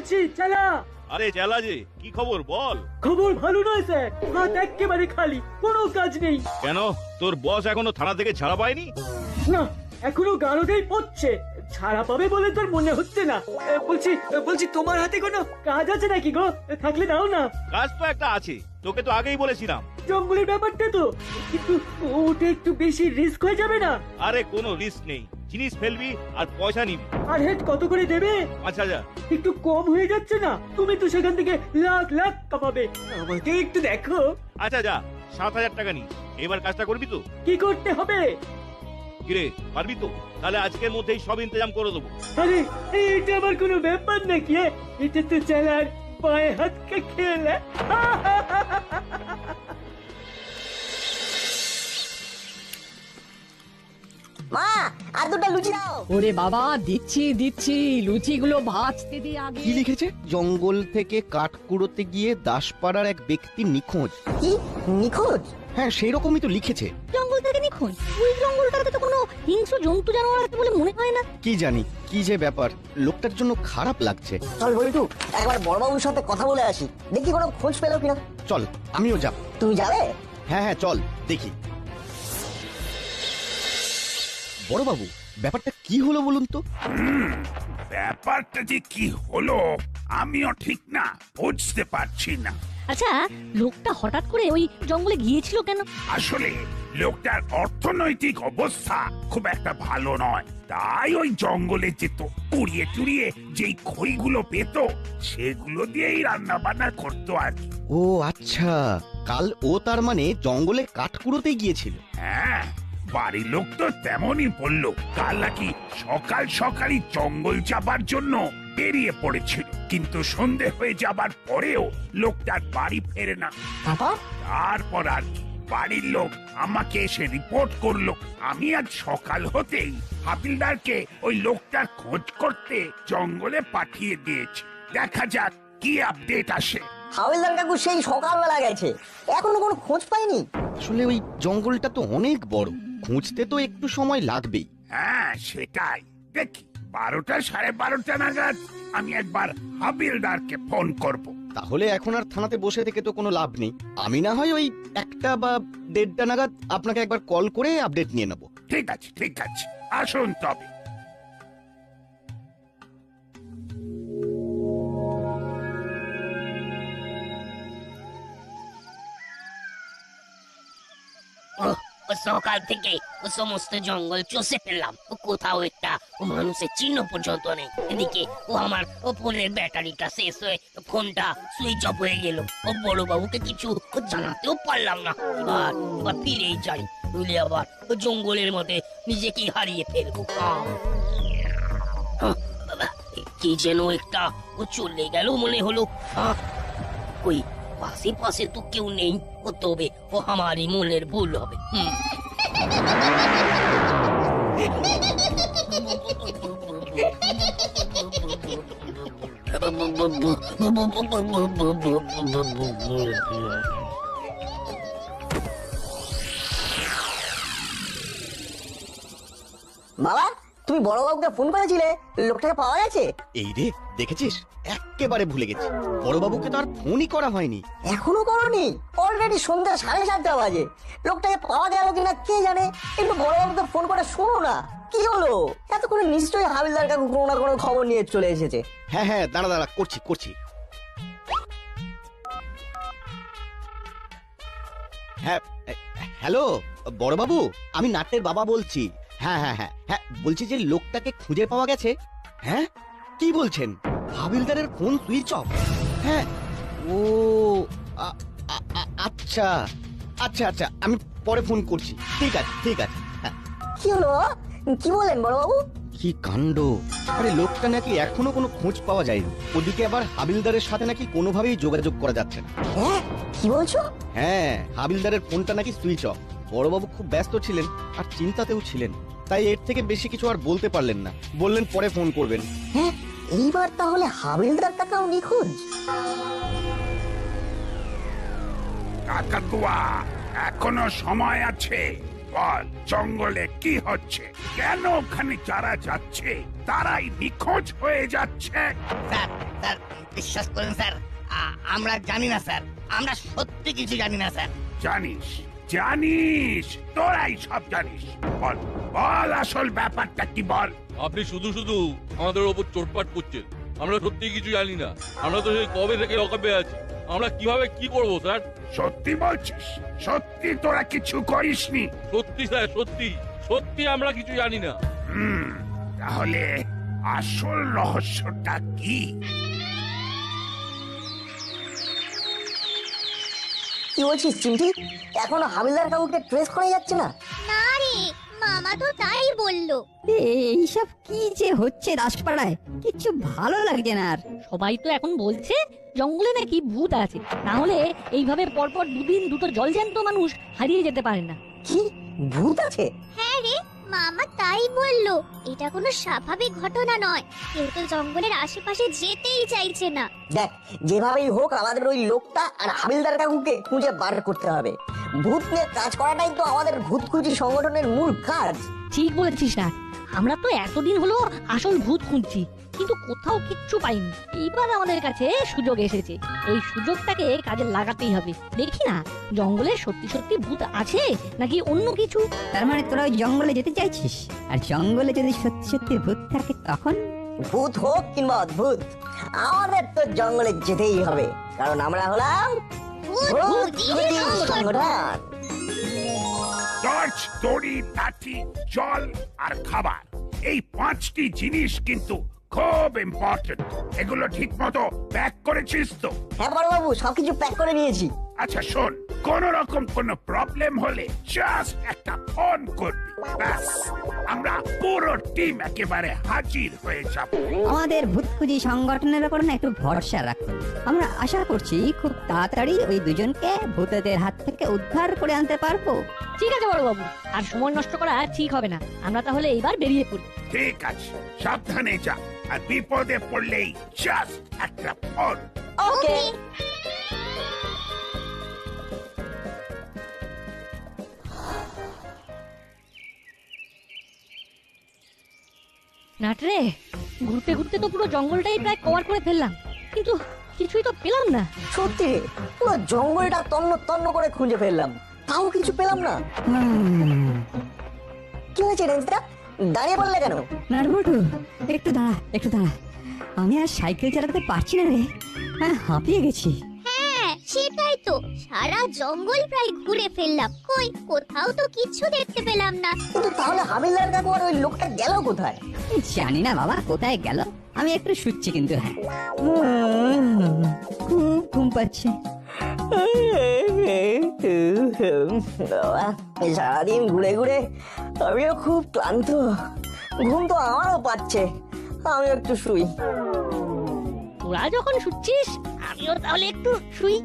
বলছি চালা। আরে চেলা যে, কি খবর বল। খবর ভালো নয় স্যার, হাত একেবারে খালি, কোনো কাজ নেই। কেন, তোর বস এখনো থানা থেকে ছাড়া পায়নি? না, এখনো গারদেই পড়ছে। ছাড়া পাবে বলে তোর মনে হচ্ছে না। বলছি তোমার হাতে কোনো কাজ আছে নাকি গো? থাকলে দাও না। কাজ তো একটা আছে, তোকে তো আগেই বলেছিলাম। জঙ্গলের ব্যাপারটা তো, কিন্তু ওটা একটু বেশি রিস্ক হয়ে যাবে না? আরে কোনো রিস্ক নেই, জিনিস ফেলবি আর পয়সা নিবি। আর হেড কত করে দেবে? 5,000। একটু কম হয়ে যাচ্ছে না? তুমি তো সেখান থেকে লাখ লাখ কামাবে, আমাকে একটু দেখো। আচ্ছা যা, 7,000 টাকা নিস। এবার কাজটা করবি তো? কি করতে হবে? কিরে, পারবি তো? তাহলে আজকের মধ্যেই সব ইন্তজাম করে দেবো। আরে এটা আবার কোনো ব্যাপার নাকি? এটা তো চালার পায়ে হাত কে খেলা। মা, আর দুটো লুচি দাও। ওরে বাবা, দিচ্ছি দিচ্ছি, লুচিগুলো ভাজতে দিয়ে আগে। কি লিখেছে? জঙ্গল থেকে কাঠ কুড়োতে গিয়ে দাসপাড়ার এক ব্যক্তি নিখোঁজ। কি নিখোঁজ? হ্যাঁ, সেই রকমই তো লিখেছে। জঙ্গল থেকে নিখোঁজ? ওই জঙ্গলটাতে তো কোনো হিংস্র জন্তু জানোয়ার আছে বলে মনে হয় না। কি জানি কি যে ব্যাপার, লোকটার জন্য খারাপ লাগছে। চল বলটু, একবার বড়বাবুর সাথে কথা বলে আসি, দেখি কোনো খোঁজ পেলো কিনা। চল, আমিও যাব। তুমি যাবে? হ্যাঁ হ্যাঁ, চল দেখি। বড়বাবু, ব্যাপারটা কি হলো বলুন তো? ব্যাপারটা যে কি হলো আমিও ঠিক না বুঝতে পারছি না। আচ্ছা, লোকটা হঠাৎ করে ওই জঙ্গলে গিয়েছিল কেন? আসলে লোকটার অর্থনৈতিক অবস্থা খুব একটা ভালো নয়, তাই ওই জঙ্গলে যেত, পুড়িয়ে টুড়িয়ে যেই খইগুলো পেত সেগুলো দিয়েই রান্না বান্না করতো আর কি। ও আচ্ছা, কাল ও তার মানে জঙ্গলে কাঠ কুড়োতে গিয়েছিল। হ্যাঁ, বাড়ির লোক তো তেমনই বললো। কাল নাকি সকাল সকালই জঙ্গল যাবার জন্য বেরিয়ে পড়েছিল, কিন্তু সন্ধে হয়ে যাবার পরেও লোকটার বাড়ি ফেরে না। তারপর আর কি, বাড়ির লোক আমাকে এসে রিপোর্ট করলো। আমি আজ সকাল হতেই হাবিলদারকে ওই লোকটার খোঁজ করতে জঙ্গলে পাঠিয়ে দিয়েছি। দেখা যাক কি আপডেট আসে। হাওলদার কাকু সেই সকালবেলা গেছে, এখনো কোনো খোঁজ পাইনি। আসলে ওই জঙ্গলটা তো অনেক বড়, খুঁজতে তো একটু সময় লাগবেই। হ্যাঁ সেটাই, দেখি 12টা 12:30 নাগাদ আমি একবার হাবিলদারকে ফোন করব। তাহলে এখন আর থানাতে বসে থেকে তো কোনো লাভ নেই। আমি না হয় ওই 1টা বা 1:30 নাগাদ আপনাকে একবার কল করে আপডেট নিয়ে নেব। ঠিক আছে ঠিক আছে, আসুন তবে। সকাল থেকে ও সমস্ত জঙ্গল চষে ফেললাম, ও কোথাও একটা মানুষের চিহ্ন পর্যন্ত নেই। এদিকে ও আমার ফোনের ব্যাটারিটা শেষ হয়ে ফোনটা সুইচ অফ হয়ে গেল। ও বড় বাবুকে কিছু জানাতেও পারলাম না। এবার ফিরেই যাই, বুঝলে আবার ও জঙ্গলের মধ্যে নিজেকে হারিয়ে ফেলবো। বাবা, কি যেন একটা ও চলে গেল মনে হলো। ওই পাশে পাশে তো কেউ নেই, ও তবে ও আমারই মনের ভুল হবে। বাবা, তুমি বড়বাবুকে ফোন করেছিলে, লোকটাকে পাওয়া গেছে? এই রে, দেখেছিস, এক্কেবারে ভুলে গেছি। বড়বাবুকে তো আর ফোনই করা হয়নি। এখনো করনি? অলরেডি সন্ধ্যা 7:30 বাজে। লোকটাকে পাওয়া গেল কিনা কে জানে। একটু বড়বাবুকে ফোন করে শোনো না, কি হলো। এতক্ষণে নিশ্চয়ই হাবিলদার কাকু কোনো না কোনো খবর নিয়ে চলে এসেছে। হ্যাঁ হ্যাঁ, দাঁড়া দাঁড়া, করছি করছি। হ্যাঁ, হ্যালো বড়বাবু, আমি নাটের বাবা বলছি। হ্যাঁ হ্যাঁ হ্যাঁ হ্যাঁ, বলছি যে লোকটাকে খুঁজে পাওয়া গেছে। হ্যাঁ, কি বলছেন? হাবিলদারের ফোন সুইচ অফ? হ্যাঁ, ও আচ্ছা আচ্ছা আচ্ছা, আমি পরে ফোন করছি। ঠিক আছে ঠিক আছে। হ্যাঁ, কি হলো, কি বলেন বড়বাবু? কি কাণ্ড! আরে লোকটা নাকি এখনো কোনো খোঁজ পাওয়া যায়নি। ওদিকে আবার হাবিলদারের সাথে নাকি কোনোভাবেই যোগাযোগ করা যাচ্ছে না। হ্যাঁ, কি বলছো? হ্যাঁ, হাবিলদারের ফোনটা নাকি সুইচ অফ। বড়বাবু খুব ব্যস্ত ছিলেন আর চিন্তাতেও ছিলেন, তাই এর থেকে বেশি কিছু আর বলতে পারলেন না। বললেন পরে ফোন করবেন। হ্যাঁ, এইবার তাহলে হাবিলদার টাকাও নিখোঁজ। কাকাতুয়া, এখনো সময় আছে। বল, জঙ্গলে কি হচ্ছে? কেন ওখানে যারা যাচ্ছে তারাই নিখোঁজ হয়ে যাচ্ছে? স্যার স্যার বিশ্বাস করুন স্যার, আমরা জানি না স্যার, আমরা সত্যি কিছু জানি না স্যার। জানিস জানিস তোরাই সব জানিস। বল বল আসল ব্যাপারটা কি বল। আপনি শুধু শুধু আমাদের ওপর চোটপাট করছেন। আমরা সত্যি কিছু জানি না। আমরা তো সেই কবে থেকে লকআপে আছি। আমরা কিভাবে কি করব স্যার? সত্যি বলছিস? সত্যি তোরা কিছু করিসনি? সত্যি স্যার, সত্যি সত্যি আমরা কিছু জানি না। তাহলে আসল রহস্যটা কি? কি বলছিস চিমটি? এখনো হাবিলদার কাকুকে ট্রেস করা যাচ্ছে না? না রে, মামা তো তাই বললো। এইসব কি যে হচ্ছে দাসপাড়ায়, কিছু ভালো লাগছে না আর। সবাই তো এখন বলছে জঙ্গলে নাকি ভূত আছে, না হলে এইভাবে পরপর দুদিন দুটো জলজ্যান্ত মানুষ হারিয়ে যেতে পারে না। কি ভূত আছে? হ্যাঁ রে, মামা তাই বললো। এটা কোনো স্বাভাবিক ঘটনা নয়, কেউ তো জঙ্গলের আশেপাশে যেতেই চাইছে না। দেখ, যেভাবেই হোক আমাদের ওই লোকটা আর হাবিলদার কাকুকে খুঁজে বার করতে হবে। ভূত নিয়ে কাজ করাটাই তো আমাদের ভূত খুঁজি সংগঠনের মূল কাজ। ঠিক বলেছিস না, আমরা তো এতদিন হলো আসল ভূত খুঁজছি, কিন্তু কোথাও কিচ্ছু পাইনি। এইবার আমাদের কাছে সুযোগ এসেছে, এই সুযোগটাকে কাজে লাগাতেই হবে। দেখি না জঙ্গলে সত্যি সত্যি ভূত আছে নাকি অন্য কিছু। তার মানে তোরা ওই জঙ্গলে যেতে চাইছিস? আর জঙ্গলে যদি সত্যি সত্যি ভূত থাকে তখন? ভূত হোক কিংবা অদ্ভুত, আমাদের তো জঙ্গলে যেতেই হবে, কারণ আমরা হলাম ভূত খুঁজি সংগঠন। টর্চ, দড়ি, লাঠি, জল আর খাবার, এই 5টি জিনিস কিন্তু খুব ইম্পর্টেন্ট। এগুলো ঠিক মতো প্যাক করেছিস তো? হ্যাঁ বড়বাবু, সবকিছু প্যাক করে নিয়েছি। আচ্ছা শোন, কোন রকম কোন প্রবলেম হলে জাস্ট একটা ফোন করবি, ব্যাস আমরা পুরো টিম একেবারে হাজির হয়ে যাব। আমাদের ভূত খুঁজি সংগঠনের উপর না একটু ভরসা রাখুন। আমরা আশা করছি খুব তাড়াতাড়ি ওই দুজনকে ভূতেদের হাত থেকে উদ্ধার করে আনতে পারবো। ঠিক আছে বড় বাবু, আর সময় নষ্ট করা ঠিক হবে না। আমরা তাহলে এইবার বেরিয়ে পড়ি। ঠিক আছে, সাবধানে যা, আর বিপদে পড়লেই জাস্ট একটা ফোন। ওকে। নাটরে, ঘুরতে ঘুরতে তো পুরো জঙ্গলটাই প্রায় কভার করে ফেললাম, কিন্তু কিছুই তো পেলাম না। সত্যি রে, পুরো জঙ্গলটা তন্ন তন্ন করে খুঁজে ফেললাম, তাও কিছু পেলাম না। কি হয়েছে রেঞ্জটা? দাঁড়িয়ে পড়লে কেন? নাটবটু, একটু দাঁড়া, একটু দাঁড়া। আমি আর সাইকেল চালাতে পারছি না রে, হ্যাঁ হাঁপিয়ে গেছি। হ্যাঁ সেটাই তো, সারা জঙ্গল প্রায় ঘুরে ফেললাম, কই কোথাও তো কিছু দেখতে পেলাম না। কিন্তু তাহলে হাবিলদার কাকু আর ওই লোকটা গেল কোথায়? জানি না বাবা কোথায় গেল, আমি একটু শুচ্ছি কিন্তু। হ্যাঁ খুব ঘুম পাচ্ছে। সারাদিন ঘুরে ঘুরে আমিও খুব ক্লান্ত, ঘুম তো আমারও পাচ্ছে, আমি একটু শুই। তোরা যখন শুচ্ছিস আমিও তাহলে একটু শুই।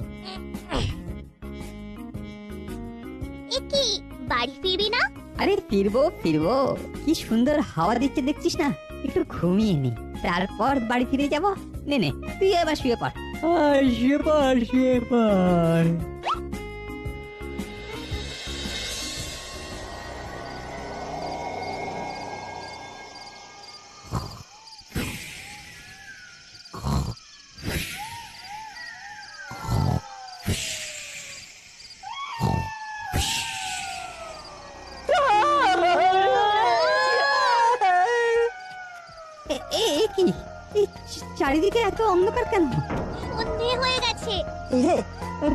এ কি, বাড়ি ফিরবি না? আরে ফিরবো ফিরবো, কি সুন্দর হাওয়া দিচ্ছে দেখছিস না, একটু ঘুমিয়ে নি, তারপর বাড়ি ফিরে যাব। নে নে তুই এবার শুয়ে পড়। শুয়ে পড়। এ কি, এই চারিদিকে এত অন্ধকার কেন? সন্ধে হয়ে গেছে। এই রে,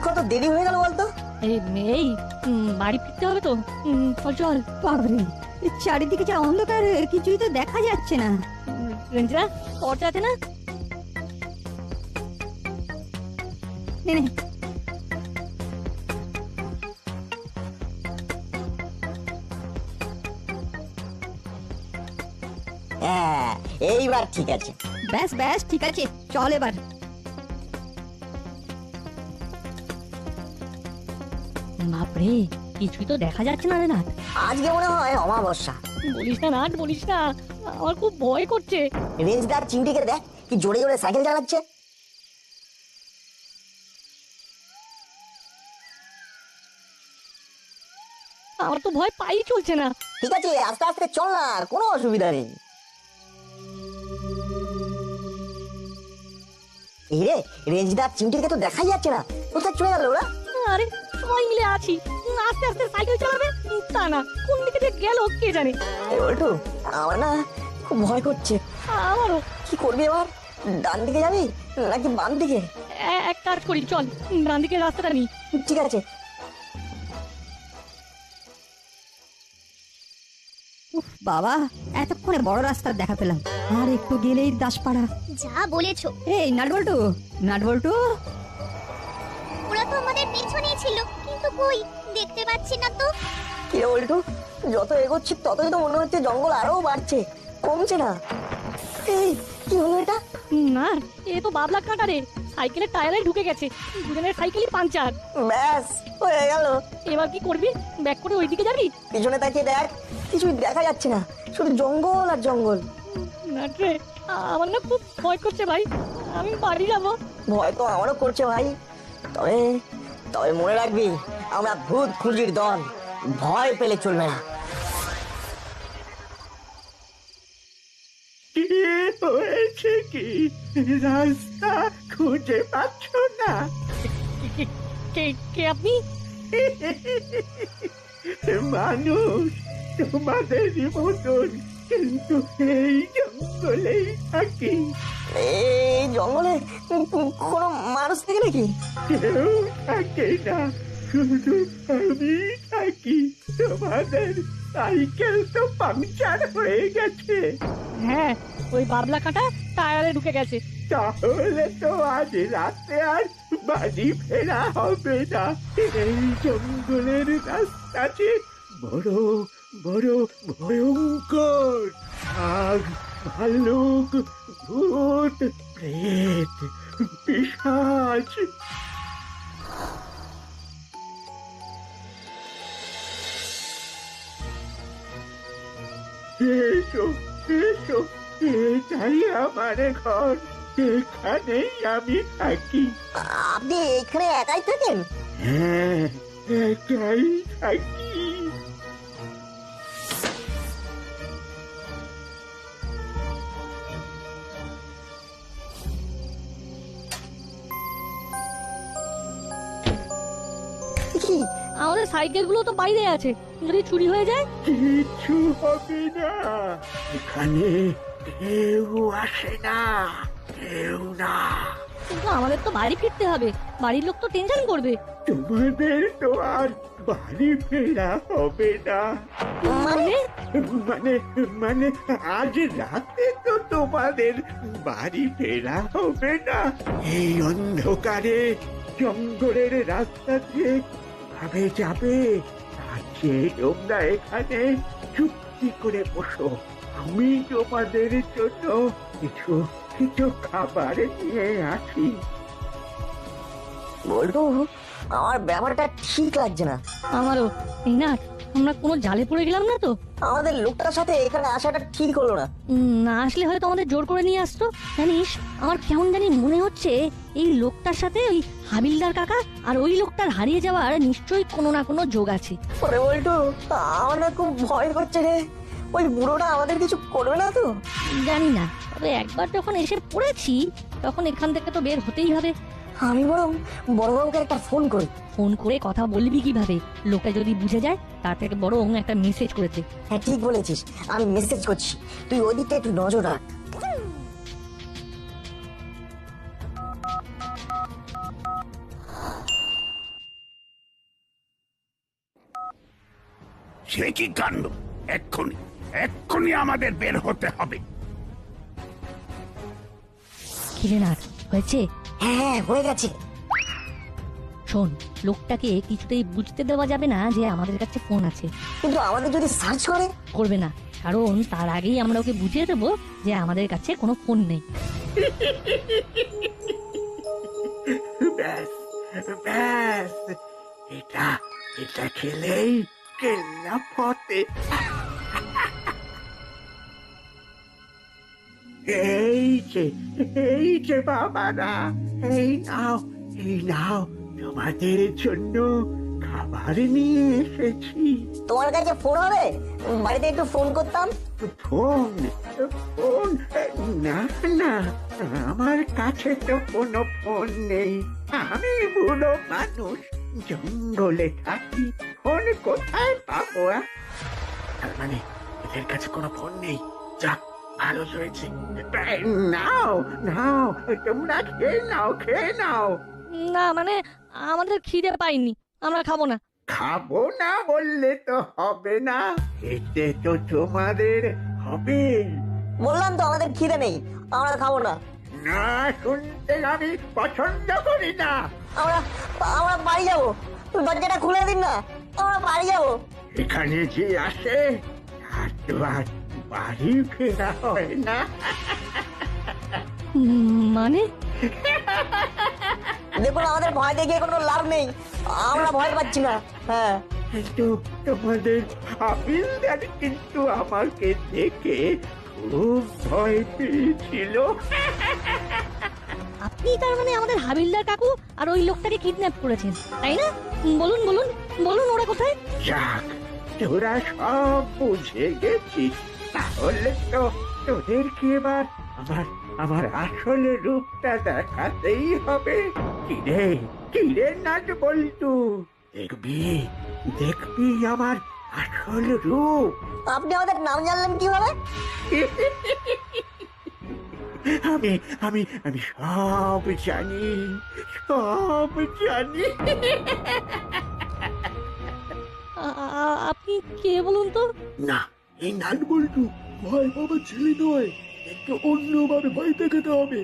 কত দেরি হয়ে গেল বলতো? এই বাড়ি ফিরতে হবে তো, চল চল। বাবরে, এই চারিদিকে যা অন্ধকার, কিছুই তো দেখা যাচ্ছে না। রঞ্জিতা, টর্চ আছে না? নে নে। হ্যাঁ, এইবার ঠিক আছে। ব্যাস ব্যাস ঠিক আছে, চল এবার। বাপরে, কিছুই তো দেখা যাচ্ছে না রে নাট। আজকে মনে হয় অমাবস্যা। বলিস না নাট, বলিস না, আমার খুব ভয় করছে। রেঞ্জদার চিমটিকে দেখ কি জোরে জোরে সাইকেল চালাচ্ছে। আমার তো ভয় পাই চলছে না। ঠিক আছে, আস্তে আস্তে চল না, কোনো অসুবিধা নেই। রে রেঞ্জদার চিমটিকে তো দেখাই যাচ্ছে না, কোথায় চলে গেল ওরা? আরে সবাই মিলে আছি, আস্তে আস্তে সাইকেল চালাবে তা না, কোন দিকে যে গেল কে জানে। বল্টু আমার না খুব ভয় করছে। আমারও। কি করবি এবার? ডান দিকে যাবি নাকি বাম দিকে? এক কাজ করি, চল ডান দিকের রাস্তাটা নি। ঠিক আছে। উফ বাবা, এতক্ষণে বড় রাস্তার দেখা পেলাম, আর একটু গেলেই দাসপাড়া। যা বলেছো। এই নাটবল্টু, নাটবল্টু, ওরা তো আমাদের পেছনেই ছিল, কিন্তু কই দেখতে পাচ্ছি না তো। কি রে বল্টু, যত এগোচ্ছি ততই তো মনে হচ্ছে জঙ্গল আরো বাড়ছে, কমছে না। এই কি হলো এটা? না, এ তো বাবলা কাটা রে, সাইকেলের টায়ারে ঢুকে গেছে, দুজনের সাইকেলই পাঞ্চার। ব্যাস হয়ে গেল। এবার কি করবি? ব্যাক করে ওইদিকে যাবি? পিছনে তাকিয়ে দেখ, কিছুই দেখা যাচ্ছে না, শুধু জঙ্গল আর জঙ্গল। না রে, আমার না খুব ভয় করছে ভাই, আমি বাড়ি যাবো। ভয় তো আমারও করছে ভাই, তবে তবে মনে রাখবি আমরা ভূত খুঁজির দল, ভয় পেলে চলবে না। কি হয়েছে কি? রাস্তা খুঁজে পাচ্ছ না? কে কে আপনি? মানুষ তোমাদেরই মতন, কিন্তু এই জঙ্গলেই থাকি। এই জঙ্গলে কোনো মানুষ থাকে নাকি? কেউ থাকে না, শুধু আমি থাকি। তোমাদের সাইকেল তো পাংচার হয়ে গেছে। হ্যাঁ, ওই বাবলা কাটা টায়ারে ঢুকে গেছে। তাহলে তো আজ রাতে আর বাড়ি ফেরা হবে না। এই জঙ্গলের রাস্তাটি বড় বড় ভয়ঙ্কর। বাঘ, ভাল্লুক, ভূত, প্রেত, পিশাচ। এসো এসো, এটাই আমার ঘর, এখানেই আমি থাকি। আপনি এখানে একাই থাকেন? হ্যাঁ, একাই থাকি। কি? আমাদের সাইকেল গুলো তো বাইরে আছে, যদি চুরি হয়ে যায়? কিচ্ছু হবে না, এখানে কেউ আসে না, কেউ না। কিন্তু আমাদের তো বাড়ি ফিরতে হবে, বাড়ির লোক তো টেনশন করবে। তোমাদের তো আর বাড়ি ফেরা হবে না। মানে? মানে মানে আজ রাতে তো তোমাদের বাড়ি ফেরা হবে না। এই অন্ধকারে জঙ্গলের রাস্তা দিয়ে ভাবে যাবে, তার চেয়ে তোমরা এখানে চুক্তি করে বসো, আমি তোমাদের জন্য কিছু কিছু খাবার নিয়ে আসি। বল্টু, আমার ব্যাপারটা ঠিক লাগছে না। আমারও। এই না, আমরা কোনো জালে পড়ে গেলাম না তো? আমাদের লোকটার সাথে এখানে আসাটা ঠিক হলো না। না আসলে হয়তো আমাদের জোর করে নিয়ে আসতো। জানিস, আমার কেমন জানি মনে হচ্ছে এই লোকটার সাথে ওই হাবিলদার কাকা আর ওই লোকটার হারিয়ে যাওয়ার নিশ্চয়ই কোনো না কোনো যোগ আছে। ওরে বল্টু, আমার না খুব ভয় করছে রে, ওই বুড়োটা আমাদের কিছু করবে না তো? জানি না, তবে একবার যখন এসে পড়েছি তখন এখান থেকে তো বের হতেই হবে। আমি বরং বড়বাবুকে একটা ফোন করি। ফোন করে কথা বলবি কিভাবে? লোকটা যদি বুঝে যায়, তার থেকে বরং একটা মেসেজ করেছে। হ্যাঁ ঠিক বলেছিস, আমি মেসেজ করছি, তুই ওদিকটা একটু নজর রাখ। সে কি কাণ্ড! এক্ষুনি এক্ষুনি আমাদের বের হতে হবে। কিরে নাট, হয়েছে? হ্যাঁ হয়ে গেছে। শোন, লোকটাকে কিছুতেই বুঝতে দেওয়া যাবে না যে আমাদের কাছে ফোন আছে। কিন্তু আমাদের যদি সার্চ করে? করবে না, কারণ তার আগেই আমরা ওকে বুঝিয়ে দেবো যে আমাদের কাছে কোনো ফোন নেই। ব্যাস ব্যাস, এটা এটা খেলেই কেল্লা ফতে। এই যে বাবারা, এই নাও তোমাদের জন্য খাবার নিয়ে এসেছি। তোমার কাছে ফোন হবে? বাড়িতে একটু ফোন করতাম। ফোন ফোন না না, আমার কাছে তো কোনো ফোন নেই। আমি বুড়ো মানুষ, জঙ্গলে থাকি, ফোন কোথায় পাবো? তার মানে এদের কাছে কোনো ফোন নেই। যাক, ভালো হয়েছে। নাও নাও, তোমরা খেয়ে নাও, খেয়ে নাও। না মানে আমাদের খিদে পাইনি, আমরা খাবো না। খাবো না বললে তো হবে না, এতে তো তোমাদের হবে। বললাম তো আমাদের খিদে নেই, আমরা খাবো না। না শুনতে আমি পছন্দ করি না। আমরা আমরা বাড়ি যাবো, দরজাটা খুলে দিন না, আমরা বাড়ি যাবো। এখানে যে আসে তার তো আর বাড়ি ফেরা হয় না। মানে দেখুন, আমাদের ভয় দেখিয়ে কোনো লাভ নেই, আমরা ভয় পাচ্ছি না। হ্যাঁ, কিন্তু তোমাদের হাবিলদার কিন্তু আমাকে দেখে খুব ভয় পেয়েছিল। আপনি তার মানে আমাদের হাবিলদার কাকু আর ওই লোকটাকে কিডন্যাপ করেছেন, তাই না? বলুন বলুন বলুন, ওরা কোথায়? যাক, তোরা সব বুঝে গেছিস, তাহলে তো তোদেরকে এবার আমার আমার আসল রূপটা দেখাতেই হবে। কিরে কিরে নাট বলতু, দেখবি দেখবি আমার আসল রূপ। আপনি আমাদের নাম জানলেন কিভাবে? আমি আমি আমি সব জানি, সব জানি। আপনি কে বলুন তো? না, এই নাট বল্টু ভয় পাবার ছেলে নয়, একটু অন্যভাবে ভয় দেখাতে হবে।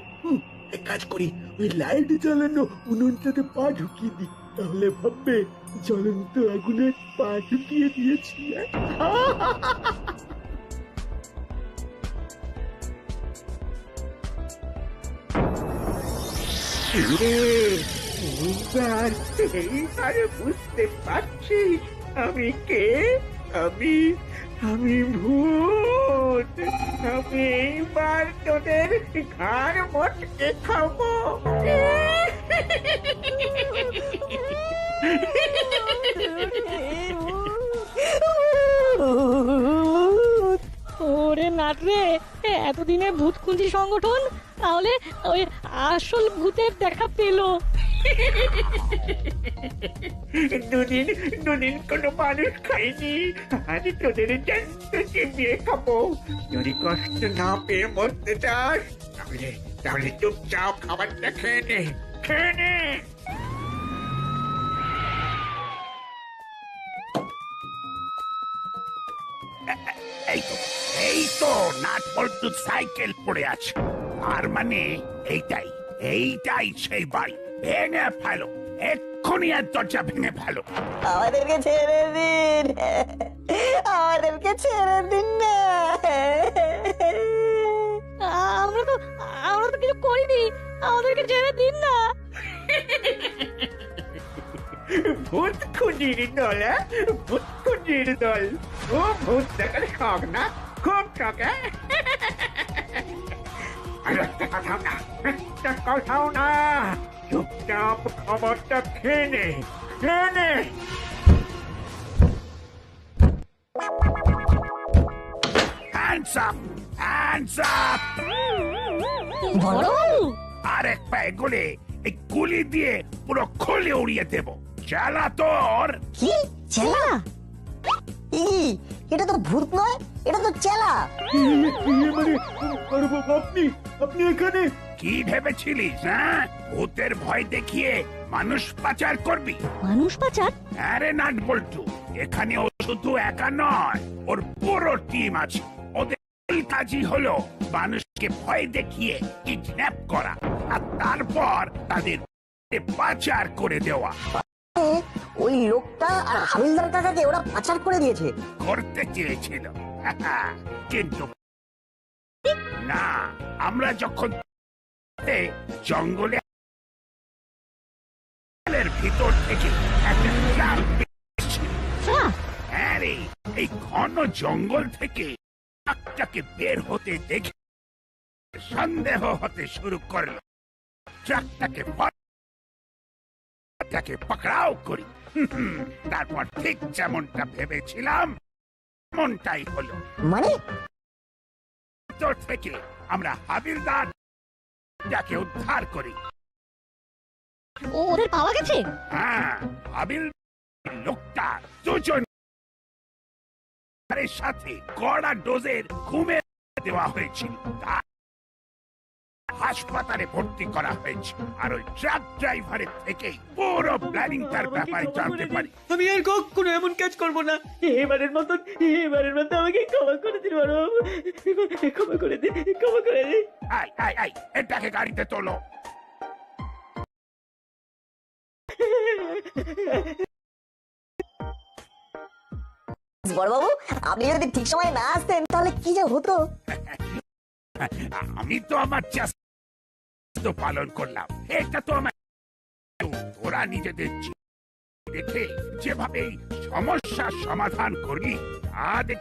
এক কাজ করি, ওই লাইট জ্বালানো উনুনটাতে পা ঢুকিয়ে দিই, তাহলে ভাববে জ্বলন্ত আগুনে পা ঢুকিয়ে দিয়েছি। এইবার এইবার বুঝতে পারছি আমি কে। আমি আমি ভূত। আমি এইবার তোদের ঘাড় মটকে খাবো। ওরে নাটরে, এতদিনে ভূত খুঁজি সংগঠন তাহলে ওই আসল ভূতের দেখা পেলো। দুদিন দুদিন কোনো মানুষ খাইনি, আজ তোদের জ্যান্ত চিবিয়ে খাবো। যদি কষ্ট না পেয়ে মরতে চাস তাহলে তাহলে চুপচাপ খাবারটা খেয়ে নে, খেয়ে নে। এই তো নাট বল্টু সাইকেল পড়ে আছে। আর মানে এইটাই এইটাই সেই বাড়ি। ভেঙে ফেলো, এক্ষুনি আর দরজা ভেঙে ফেলো। আমাদেরকে ছেড়ে দিন, আমাদেরকে ছেড়ে দিন না। আমরা তো কিছু করিনি, আমাদেরকে ছেড়ে দিন না। ভূত খুঁজির দল, ভূত খুঁজির দল। ও ভূত দেখার শখ না, খুব শখ। আর একটা কথাও না, একটা কথাও না, চুপচাপ খবরটা খেয়ে নে, খেয়ে নে। Hands up! Hands up! বড়বাবু, আরেক পায়ে গলে এই গুলি দিয়ে পুরো খুলে উড়িয়ে দেব। চালা তোর। কি চেলা? এটা তো ভূত নয়, এটা তো চেলা। মানে আপনি আপনি এখানে কি ভেবেছিলিস? হ্যাঁ, ভূতের ভয় দেখিয়ে মানুষ পাচার করবি? মানুষ পাচার? আরে নাট বল্টু, এখানে ও শুধু একা নয়, ওর পুরো টিম আছে। ওদের এই কাজই হলো মানুষকে ভয় দেখিয়ে কিডন্যাপ করা আর তারপর তাদের পাচার করে দেওয়া। ওই লোকটা আর হাবিলদার কাকাকে ওরা পাচার করে দিয়েছে। করতে চেয়েছিল কিন্তু না, আমরা যখন জঙ্গলের ভিতর থেকে একটা ট্রাক পেয়েছিল। হ্যাঁ রে, এই ঘন জঙ্গল থেকে ট্রাকটাকে বের হতে দেখে সন্দেহ হতে শুরু করলো। ট্রাকটাকে পাকড়াও করি। তারপর ঠিক যেমনটা ভেবেছিলাম তেমনটাই হলো। মানে ভিতর থেকে আমরা হাবিলদার যাকে উদ্ধার করি। ওদের পাওয়া গেছে? হ্যাঁ, হাবিল লোকটা দুজন সাথে কড়া ডোজের ঘুমে দেওয়া হয়েছিল, হাসপাতালে ভর্তি করা হয়েছে। আর ওই ট্রাক ড্রাইভারের থেকে পুরো প্ল্যানিং তার ব্যাপারে জানতে পারি। আমি আর কখনো এমন কাজ করব না। এবারের মতন আমাকে ক্ষমা করে দিন বড়বাবু, ক্ষমা করে দিন, ক্ষমা করে দিন। আয় আয় আয়, এটাকে গাড়িতে তোলো। বড়বাবু, আপনি যদি ঠিক সময় না আসতেন তাহলে কি যে হতো। আমি তো আমার চেষ্টা পালন করলাম, এটা তো আমার। ওরা নিজেদের দেখে যেভাবে এই সমস্যার সমাধান করলি তা দেখে